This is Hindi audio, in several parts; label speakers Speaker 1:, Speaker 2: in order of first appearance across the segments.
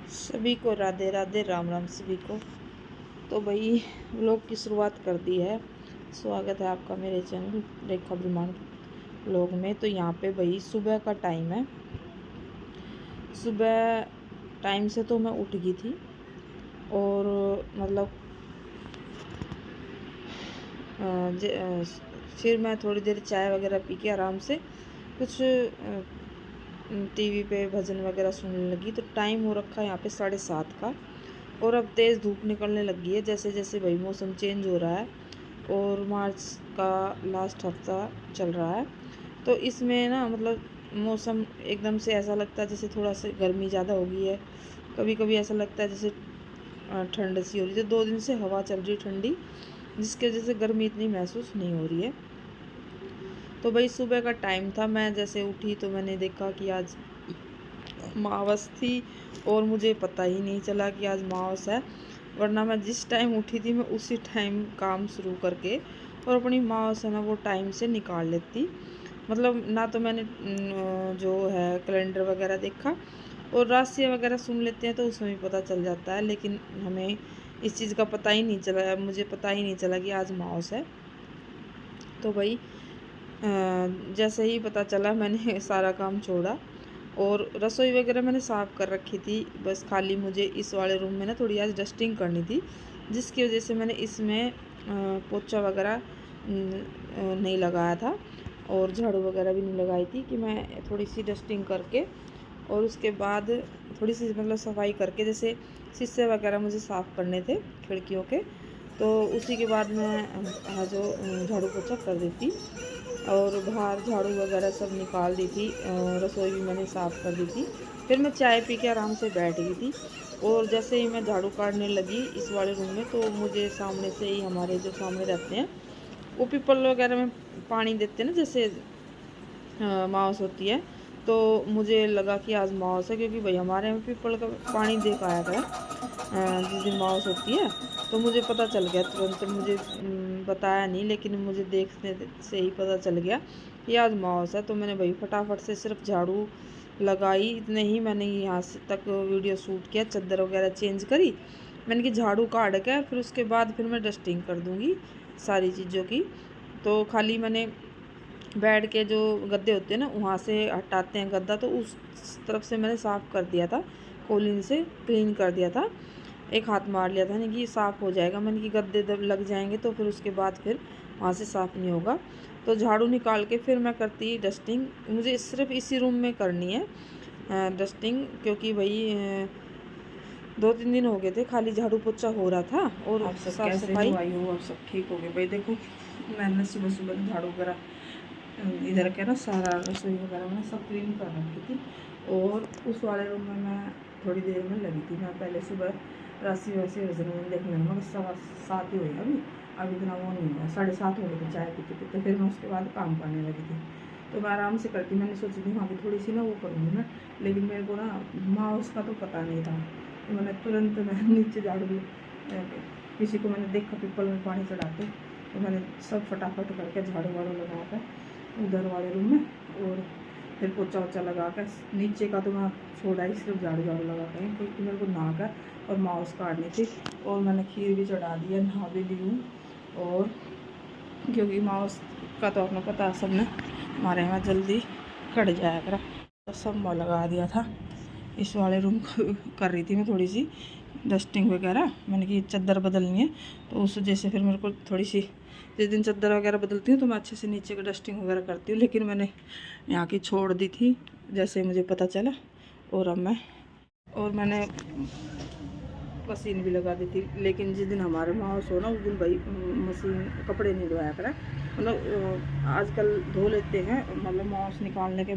Speaker 1: सभी को राधे राधे, राम राम सभी को। तो भाई व्लॉग की शुरुआत कर दी है। स्वागत है आपका मेरे चैनल रेखा ब्रह्मांड व्लॉग में। तो यहाँ पे भाई सुबह का टाइम है। सुबह टाइम से तो मैं उठ गई थी और मतलब फिर मैं थोड़ी देर चाय वगैरह पी के आराम से कुछ टीवी पे भजन वगैरह सुनने लगी। तो टाइम हो रखा है यहाँ पे 7:30 का और अब तेज़ धूप निकलने लगी है जैसे जैसे भाई मौसम चेंज हो रहा है और मार्च का लास्ट हफ्ता चल रहा है। तो इसमें ना मतलब मौसम एकदम से ऐसा लगता है जैसे थोड़ा सा गर्मी ज़्यादा हो गई है, कभी कभी ऐसा लगता है जैसे ठंड सी हो रही है। तो 2 दिन से हवा चल रही ठंडी, जिसकी वजह से गर्मी इतनी महसूस नहीं हो रही है। तो भाई सुबह का टाइम था, मैं जैसे उठी तो मैंने देखा कि आज अमावस थी और मुझे पता ही नहीं चला कि आज अमावस है। वरना मैं जिस टाइम उठी थी मैं उसी टाइम काम शुरू करके और अपनी अमावस है ना वो टाइम से निकाल लेती। मतलब ना तो मैंने जो है कैलेंडर वगैरह देखा, और राशि वगैरह सुन लेते हैं तो उसमें भी पता चल जाता है, लेकिन हमें इस चीज़ का पता ही नहीं चला, मुझे पता ही नहीं चला कि आज अमावस है। तो भाई जैसे ही पता चला मैंने सारा काम छोड़ा और रसोई वगैरह मैंने साफ़ कर रखी थी। बस खाली मुझे इस वाले रूम में ना थोड़ी आज डस्टिंग करनी थी, जिसकी वजह से मैंने इसमें पोछा वगैरह नहीं लगाया था और झाड़ू वगैरह भी नहीं लगाई थी कि मैं थोड़ी सी डस्टिंग करके और उसके बाद थोड़ी सी मतलब सफाई करके, जैसे शीशे वगैरह मुझे साफ़ करने थे खिड़कियों के, तो उसी के बाद मैं जो झाड़ू पोछा कर देती और बाहर झाड़ू वगैरह सब निकाल दी थी। रसोई भी मैंने साफ़ कर दी थी। फिर मैं चाय पी के आराम से बैठ गई थी और जैसे ही मैं झाड़ू काटने लगी इस वाले रूम में, तो मुझे सामने से ही हमारे जो सामने रहते हैं वो पीपल वगैरह में पानी देते हैं ना, जैसे माउस होती है। तो मुझे लगा कि आज माउस है, क्योंकि भाई हमारे यहाँ पीपल का पानी दे के आया था जिस दिन माउस होती है। तो मुझे पता चल गया तुरंत, मुझे बताया नहीं लेकिन मुझे देखने से ही पता चल गया कि आज माउस है। तो मैंने भाई फटाफट से सिर्फ झाड़ू लगाई, इतने ही मैंने यहाँ से तक वीडियो शूट किया, चादर वगैरह चेंज करी मैंने कि झाड़ू काट के फिर उसके बाद फिर मैं डस्टिंग कर दूँगी सारी चीज़ों की। तो खाली मैंने बेड के जो गद्दे होते हैं ना वहाँ से हटाते हैं गद्दा, तो उस तरफ से मैंने साफ़ कर दिया था, कोलिन से क्लीन कर दिया था, एक हाथ मार लिया था, यानी कि साफ़ हो जाएगा। मैंने कि गद्दे जब लग जाएंगे तो फिर उसके बाद फिर वहाँ से साफ़ नहीं होगा। तो झाड़ू निकाल के फिर मैं करती डस्टिंग, मुझे सिर्फ इसी रूम में करनी है डस्टिंग, क्योंकि भाई 2-3 दिन हो गए थे खाली झाड़ू पोछा हो रहा था और
Speaker 2: आप सब
Speaker 1: साफ
Speaker 2: कैसे
Speaker 1: सफाई।
Speaker 2: हो? आई हो आप सब ठीक हो गए? भाई देखो मैंने सुबह सुबह झाड़ू वगैरह इधर के ना सारा रसोई वगैरह मैंने सब क्लीन कर रखी थी और उस वाले रूम में मैं थोड़ी देर में लगी थी। मैं पहले सुबह राशि वासी वजन में देखने में 7:15 ही हुई, अभी इतना वो नहीं हुआ, 7:30 हो गए थे चाय पीते पीते। फिर मैं उसके बाद काम करने लगी थी, तो मैं आराम से करती। मैंने सोची थी वहाँ भी थोड़ी सी ना वो करूँगी मैं, लेकिन मेरे को ना माउस का तो पता नहीं था, तो मैंने तुरंत मैं नीचे झाड़ू किसी को मैंने देखा पीपल में पानी चढ़ाते, तो मैंने सब फटाफट करके झाड़ू वाड़ू लगा कर उधर वाले रूम में और फिर पोछा वोछा लगा कर नीचे का तो मैं छोड़ा ही, सिर्फ झाड़ू लगा कर, क्योंकि मेरे को नहा कर और माउस काटनी थी। और मैंने खीर भी चढ़ा दी है, नहा भी ली हूँ। और क्योंकि माउस का तो आपने पता सबने हमारे यहाँ जल्दी कट जाया कर, तो सब मैं लगा दिया था। इस वाले रूम को कर रही थी मैं थोड़ी सी डस्टिंग वगैरह, मैंने कि चादर बदलनी है, तो उस वजह से फिर मेरे को थोड़ी सी जिस दिन चादर वगैरह बदलती हूँ तो मैं अच्छे से नीचे का डस्टिंग वगैरह करती हूँ, लेकिन मैंने यहाँ की छोड़ दी थी जैसे मुझे पता चला। और अब मैंने मशीन भी लगा दी थी, लेकिन जिस दिन हमारे माउस हो ना उस दिन भाई मशीन कपड़े नहीं धोया करा। मतलब आजकल धो लेते हैं, मतलब माउस निकालने के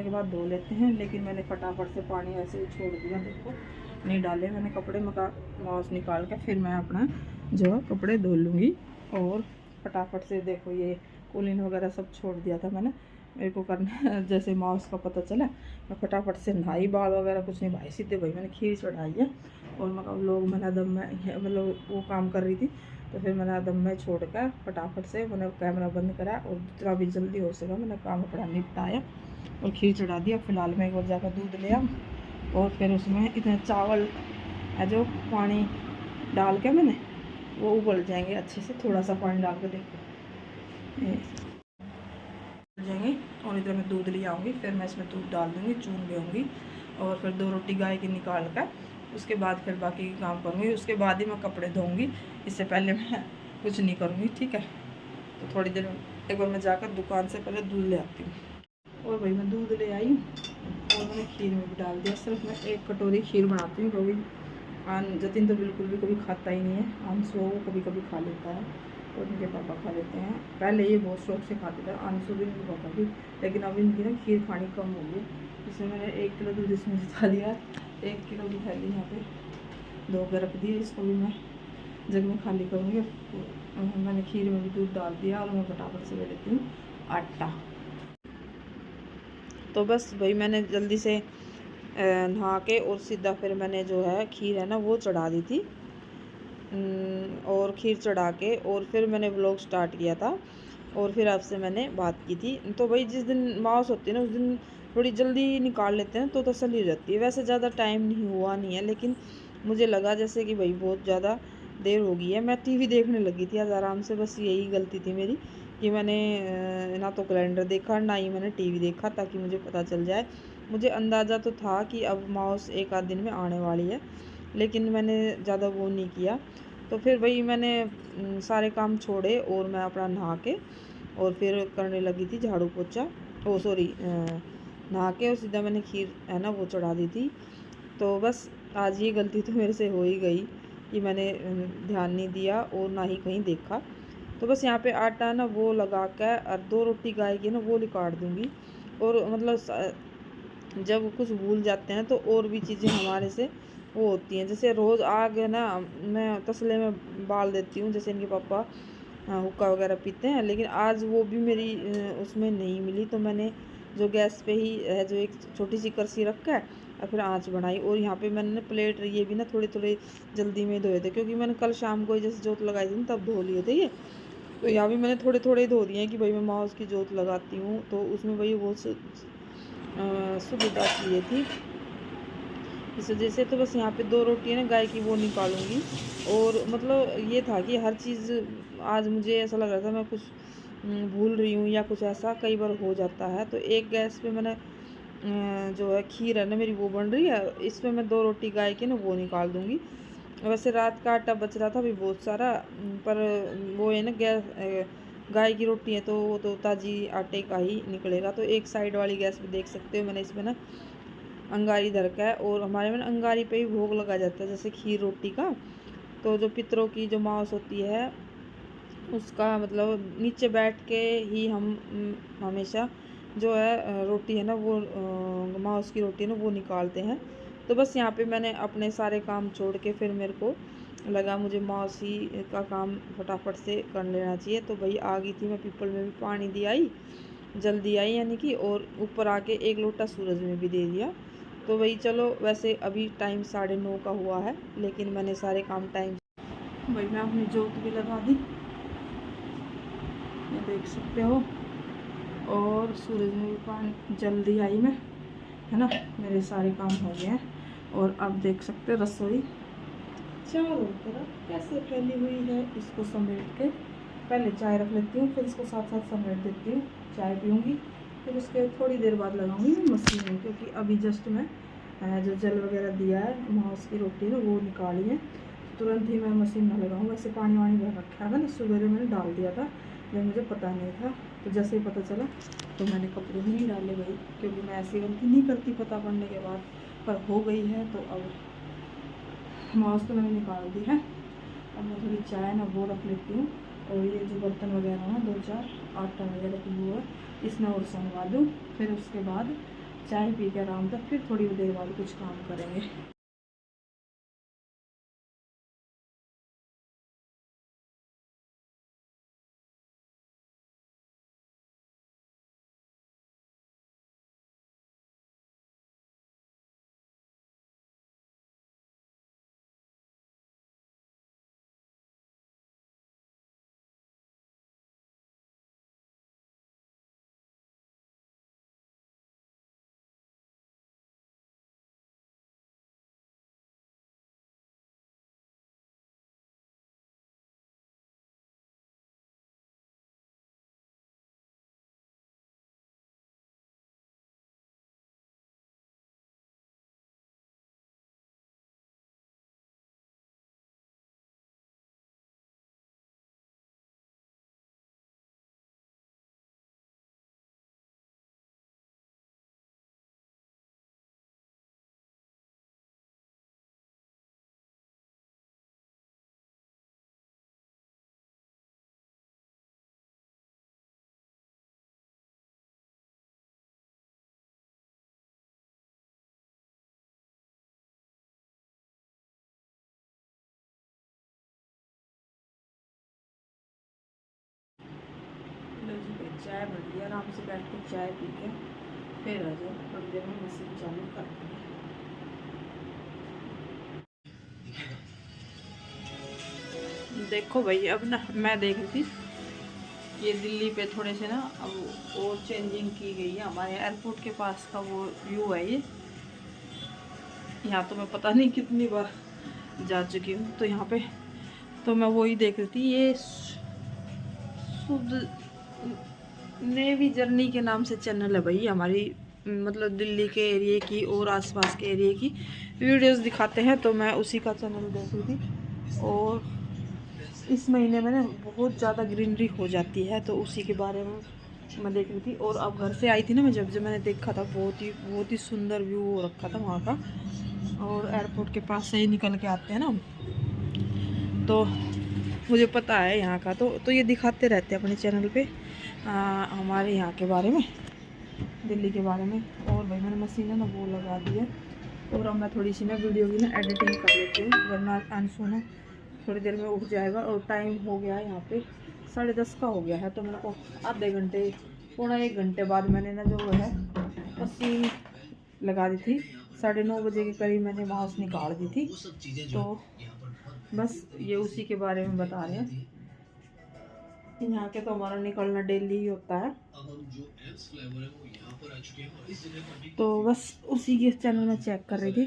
Speaker 2: बाद धो लेते हैं, लेकिन मैंने फटाफट से पानी ऐसे ही छोड़ दिया, देखो नहीं डाले मैंने कपड़े। मका माउस निकाल के फिर मैं अपना जो कपड़े धो लूँगी। और फटाफट से देखो ये कूलिंग वगैरह सब छोड़ दिया था मैंने, मेरे को करना जैसे माउस का पता चला मैं फटाफट से नहाई, बाल वगैरह कुछ नहीं भाई सीधे भाई मैंने खीर चढ़ाई है। और मका लोग मैंने दम में मतलब वो काम कर रही थी, तो फिर मैंने दम में छोड़ कर फटाफट से मैंने कैमरा बंद करा और जितना भी जल्दी हो सका मैंने काम अपना निपटाया और खीर चढ़ा दिया। फिलहाल मैं एक बार जाकर दूध ले आऊँ और फिर उसमें इतने चावल जो पानी डाल के मैंने वो उबल जाएंगे अच्छे से। थोड़ा सा पानी डाल के देखो जाएंगे और इधर मैं दूध ले आऊँगी। फिर मैं इसमें दूध डाल दूँगी, चून लेंगी और फिर 2 रोटी गाय की निकाल कर उसके बाद फिर बाकी काम करूँगी। उसके बाद ही मैं कपड़े धोऊँगी, इससे पहले मैं कुछ नहीं करूँगी, ठीक है। तो थोड़ी देर एक बार मैं जाकर दुकान से पहले दूध ले आती हूँ। और भाई मैं दूध ले आई और मैंने खीर में भी डाल दिया। सिर्फ मैं 1 कटोरी खीर बनाती हूँ क्योंकि जतिन तो बिल्कुल भी कभी खाता ही नहीं है। आंसू वो कभी कभी खा लेता है और इनके पापा खा लेते हैं। पहले ये बहुत शौक से खाते थे, आंसू भी इनके पापा भी, लेकिन अब इनकी ना खीर खानी कम हो गई। इसमें मैंने 1 किलो दूध इसमें जिता दिया। 1 किलो की थैली यहाँ पे धो कर रख दी। इसको भी मैं जग में खाली करूँगी। मैंने खीर में भी दूध डाल दिया और मैं फटाफट से ले लेती हूँ आटा।
Speaker 1: तो बस भाई मैंने जल्दी से नहा के और सीधा फिर मैंने जो है खीर है ना वो चढ़ा दी थी। और खीर चढ़ा के और फिर मैंने व्लॉग स्टार्ट किया था और फिर आपसे मैंने बात की थी। तो भाई जिस दिन माउस होती है ना उस दिन थोड़ी जल्दी निकाल लेते हैं तो तसल्ली हो जाती है। वैसे ज़्यादा टाइम नहीं हुआ नहीं है, लेकिन मुझे लगा जैसे कि भाई बहुत ज़्यादा देर हो गई है। मैं टीवी देखने लगी थी आज आराम से, बस यही गलती थी मेरी कि मैंने ना तो कैलेंडर देखा ना ही मैंने टीवी देखा ताकि मुझे पता चल जाए। मुझे अंदाज़ा तो था कि अब माउस 1 आध दिन में आने वाली है, लेकिन मैंने ज़्यादा वो नहीं किया। तो फिर वही मैंने सारे काम छोड़े और मैं अपना नहा के और फिर करने लगी थी झाड़ू पोछा। ओ सॉरी, नहा के और सीधा मैंने खीर है ना वो चढ़ा दी थी। तो बस आज ये गलती तो मेरे से हो ही गई कि मैंने ध्यान नहीं दिया और ना ही कहीं देखा। तो बस यहाँ पे आटा ना वो लगा कर और 2 रोटी गाय की ना वो निकाल दूँगी। और मतलब जब कुछ भूल जाते हैं तो और भी चीज़ें हमारे से वो होती हैं। जैसे रोज़ आग है ना मैं तसले में बाल देती हूँ, जैसे इनके पापा हुक्का वगैरह पीते हैं, लेकिन आज वो भी मेरी उसमें नहीं मिली। तो मैंने जो गैस पे ही है जो एक छोटी सी करसी रख कर और फिर आँच बनाई। और यहाँ पे मैंने प्लेट ये भी ना थोड़े थोड़े जल्दी में धोए थे क्योंकि मैंने कल शाम को जैसे जोत लगाई थी तब धो लिए थे ये। तो यहाँ भी मैंने थोड़े थोड़े धो दिए हैं कि भाई मैं माँ उसकी जोत लगाती हूँ तो उसमें भाई वो सुविधा चाहिए थी इस वजह से। तो बस यहाँ पे 2 रोटी है ना गाय की वो निकालूंगी। और मतलब ये था कि हर चीज़ आज मुझे ऐसा लग रहा था मैं कुछ भूल रही हूँ या कुछ ऐसा कई बार हो जाता है। तो एक गैस पे मैंने जो है खीर है ना मेरी वो बन रही है, इसमें मैं 2 रोटी गाय की ना वो निकाल दूँगी। वैसे रात का आटा बच रहा था अभी बहुत सारा, पर वो है ना गाय की रोटी है तो वो तो ताज़ी आटे का ही निकलेगा। तो एक साइड वाली गैस पे देख सकते हो मैंने इसमें ना अंगारी धर का है और हमारे में ना अंगारी पे ही भोग लगा जाता है जैसे खीर रोटी का। तो जो पितरों की जो मांस होती है उसका मतलब नीचे बैठ के ही हम हमेशा जो है रोटी है ना वो मांस की रोटी है ना वो निकालते हैं। तो बस यहाँ पे मैंने अपने सारे काम छोड़ के फिर मेरे को लगा मुझे मौसी का काम फटाफट से कर लेना चाहिए। तो भाई आ गई थी मैं पीपल में भी पानी दे आई, जल्दी आई यानी कि, और ऊपर आके 1 लोटा सूरज में भी दे दिया। तो वही चलो वैसे अभी टाइम 9:30 का हुआ है, लेकिन मैंने सारे काम टाइम भाई मैं अपनी जोत भी लगा दी, ये देख सकते हो। और सूरज में भी पानी जल्दी आई मैं, है ना। मेरे सारे काम हो गए हैं और अब देख सकते हो रसोई चारों तरफ कैसे फैली हुई है। इसको समेट के पहले चाय रख लेती हूँ, फिर इसको साथ साथ समेट देती हूँ, चाय पीऊँगी। फिर उसके थोड़ी देर बाद लगाऊंगी मैं मशीन में, क्योंकि अभी जस्ट मैं जो जल वगैरह दिया है मांस की रोटी ना वो निकाली है, तुरंत ही मैं मशीन में लगाऊँ। वैसे पानी वानी भर रखा है ना, सुबह मैंने डाल दिया था जब मुझे पता नहीं था। तो जैसे ही पता चला तो मैंने कपड़े भी नहीं डाले भाई, क्योंकि मैं ऐसी गलती नहीं करती पता पड़ने के बाद, पर हो गई है। तो अब मांस तो मैंने निकाल दी है। अब मैं थोड़ी चाय ना वो रख लेती हूँ और ये जो बर्तन वगैरह हैं 2-4 आटा वगैरह की वो है इसमें और संगवा दूँ। फिर उसके बाद चाय पी के आराम तक फिर थोड़ी देर बाद कुछ काम करेंगे।
Speaker 2: चाय बन गई, आराम से बैठ के चाय पी के फिर आ जाओ, थोड़ी देर में मशीन चालू कर दूँगी। देखो भाई, अब ना मैं देख रही थी ये दिल्ली पे थोड़े से ना अब और चेंजिंग की गई है। हमारे एयरपोर्ट के पास का वो व्यू है ये। यहाँ तो मैं पता नहीं कितनी बार जा चुकी हूँ, तो यहाँ पे तो मैं वही देख रही थी। ये शुद्ध नेवी जर्नी के नाम से चैनल है भाई, हमारी मतलब दिल्ली के एरिए की और आसपास के एरिए की वीडियोस दिखाते हैं, तो मैं उसी का चैनल देख रही थी। और इस महीने में ना बहुत ज़्यादा ग्रीनरी हो जाती है, तो उसी के बारे में मैं देख रही थी। और अब घर से आई थी ना मैं, जब मैंने देखा था बहुत ही सुंदर व्यू हो रखा था वहाँ का। और एयरपोर्ट के पास से ही निकल के आते हैं ना, तो मुझे पता है यहाँ का, तो ये दिखाते रहते हैं अपने चैनल पे हमारे यहाँ के बारे में, दिल्ली के बारे में। और भाई मैंने मशीन है ना वो लगा दी है, और अब मैं थोड़ी सी ना वीडियो की ना एडिटिंग कर लेती हूँ, वरना अंशु ना थोड़ी देर में उठ जाएगा। और टाइम हो गया है यहाँ पे 10:30 का हो गया है, तो मेरे को आधे घंटे पौना 1 घंटे बाद मैंने ना जो है मशीन लगा दी थी। 9:30 बजे के करीब मैंने माउस निकाल दी थी, तो बस ये उसी के बारे में बता रहे हैं। यहाँ के तो हमारा निकलना डेली ही होता है, तो बस उसी के चैनल में चेक कर रही थी।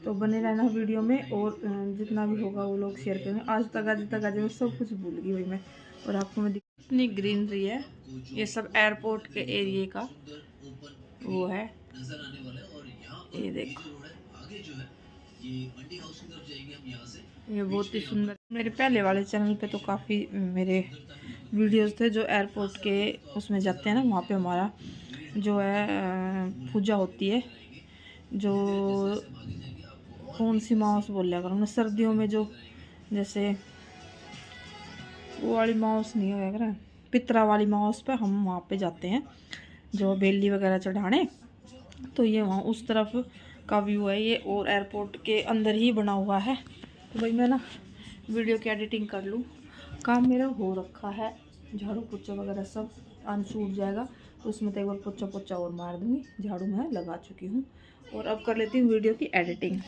Speaker 2: तो बने रहना वीडियो में, और जितना भी होगा वो लोग शेयर करेंगे। आज तक मैं सब कुछ भूल गई भाई मैं। और आपको मैं इतनी ग्रीनरी है, ये सब एयरपोर्ट के एरिए का वो है, ये देखो ये बहुत ही सुंदर। मेरे पहले वाले चैनल पे तो काफ़ी मेरे वीडियोस थे जो एयरपोर्ट के उसमें जाते हैं ना, वहाँ पे हमारा जो है पूजा होती है। जो कौन सी माउस बोल लिया करूँ, सर्दियों में जो जैसे वो वाली माउस नहीं होगा क्या, पितरा वाली माउस पे हम वहाँ पे जाते हैं जो बेली वगैरह चढ़ाने। तो ये वहाँ उस तरफ का व्यू है ये, और एयरपोर्ट के अंदर ही बना हुआ है। तो भाई मैं ना वीडियो की एडिटिंग कर लूँ, काम मेरा हो रखा है, झाड़ू पोछा वगैरह सब अंशु उठ जाएगा, तो उसमें तो एक बार पोछा और मार दूँगी। झाड़ू मैं लगा चुकी हूँ, और अब कर लेती हूँ वीडियो की एडिटिंग।